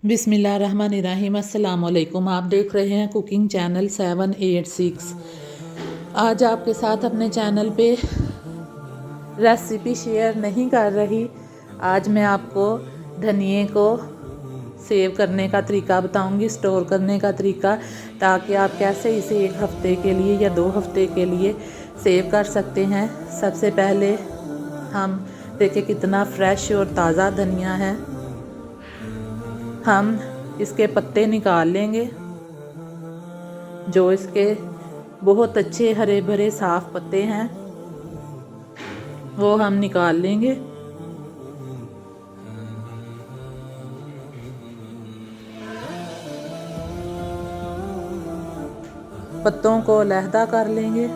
बिस्मिल्लाहिर्रहमानिर्रहीम। अस्सलाम वालेकुम। आप देख रहे हैं कुकिंग चैनल 786। आज आपके साथ अपने चैनल पे रेसिपी शेयर नहीं कर रही। आज मैं आपको धनिए को सेव करने का तरीका बताऊंगी, स्टोर करने का तरीका, ताकि आप कैसे इसे 1 हफ़्ते के लिए या 2 हफ़्ते के लिए सेव कर सकते हैं। सबसे पहले हम देखिए कितना फ्रेश और ताज़ा धनिया है। हम इसके पत्ते निकाल लेंगे, जो इसके बहुत अच्छे हरे भरे साफ पत्ते हैं वो हम निकाल लेंगे। पत्तों को अलहदा कर लेंगे।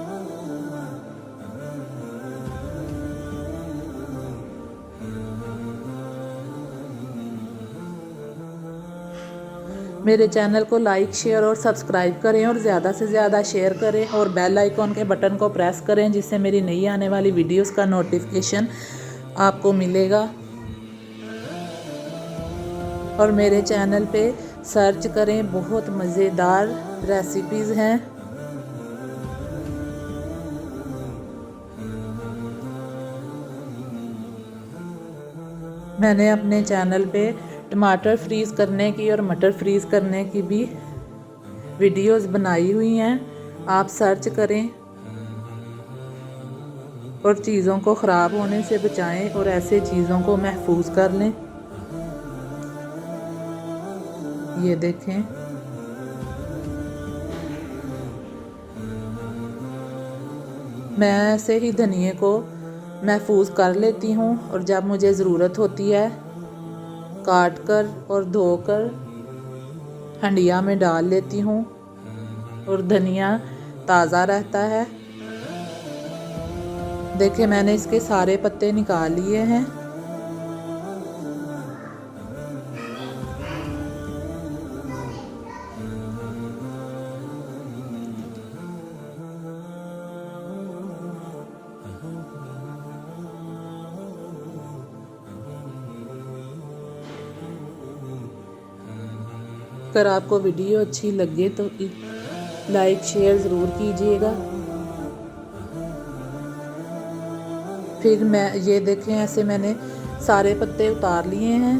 मेरे चैनल को लाइक, शेयर और सब्सक्राइब करें और ज़्यादा से ज़्यादा शेयर करें और बेल आइकॉन के बटन को प्रेस करें, जिससे मेरी नई आने वाली वीडियोस का नोटिफिकेशन आपको मिलेगा। और मेरे चैनल पे सर्च करें, बहुत मज़ेदार रेसिपीज़ हैं। मैंने अपने चैनल पे टमाटर फ्रीज़ करने की और मटर फ्रीज़ करने की भी वीडियोस बनाई हुई हैं। आप सर्च करें और चीज़ों को ख़राब होने से बचाएं और ऐसे चीज़ों को महफूज कर लें। ये देखें, मैं ऐसे ही धनिए को महफूज कर लेती हूँ और जब मुझे ज़रूरत होती है काट कर और धोकर हंडिया में डाल लेती हूँ और धनिया ताज़ा रहता है। देखिए, मैंने इसके सारे पत्ते निकाल लिए हैं। अगर आपको वीडियो अच्छी लगे तो लाइक शेयर ज़रूर कीजिएगा। फिर मैं ये देखें, ऐसे मैंने सारे पत्ते उतार लिए हैं।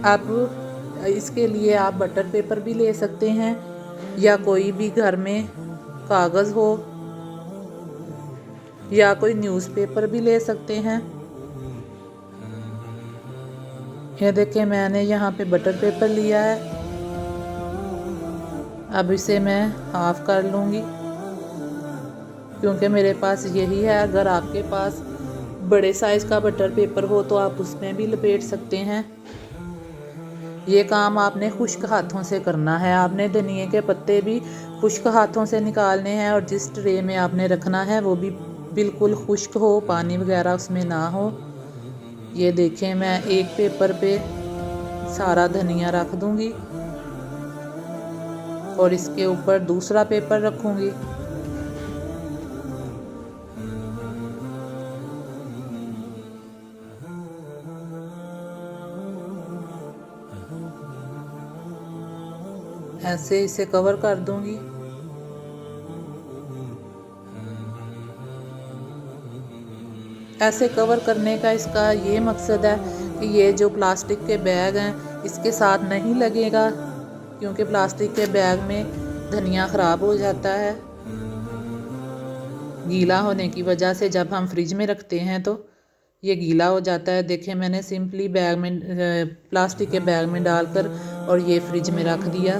अब इसके लिए आप बटर पेपर भी ले सकते हैं या कोई भी घर में कागज़ हो या कोई न्यूज़पेपर भी ले सकते हैं। ये देखें, मैंने यहाँ पे बटर पेपर लिया है। अब इसे मैं हाफ़ कर लूँगी क्योंकि मेरे पास यही है। अगर आपके पास बड़े साइज़ का बटर पेपर हो तो आप उसमें भी लपेट सकते हैं। ये काम आपने खुश्क हाथों से करना है। आपने धनिए के पत्ते भी खुश्क हाथों से निकालने हैं और जिस ट्रे में आपने रखना है वो भी बिल्कुल खुश्क हो, पानी वगैरह उसमें ना हो। ये देखें, मैं एक पेपर पे सारा धनिया रख दूंगी और इसके ऊपर दूसरा पेपर रखूंगी। ऐसे इसे कवर कर दूंगी। ऐसे कवर करने का इसका ये मकसद है कि ये जो प्लास्टिक के बैग हैं इसके साथ नहीं लगेगा, क्योंकि प्लास्टिक के बैग में धनिया ख़राब हो जाता है गीला होने की वजह से। जब हम फ्रिज में रखते हैं तो ये गीला हो जाता है। देखें, मैंने सिंपली बैग में प्लास्टिक के बैग में डालकर और ये फ्रिज में रख दिया।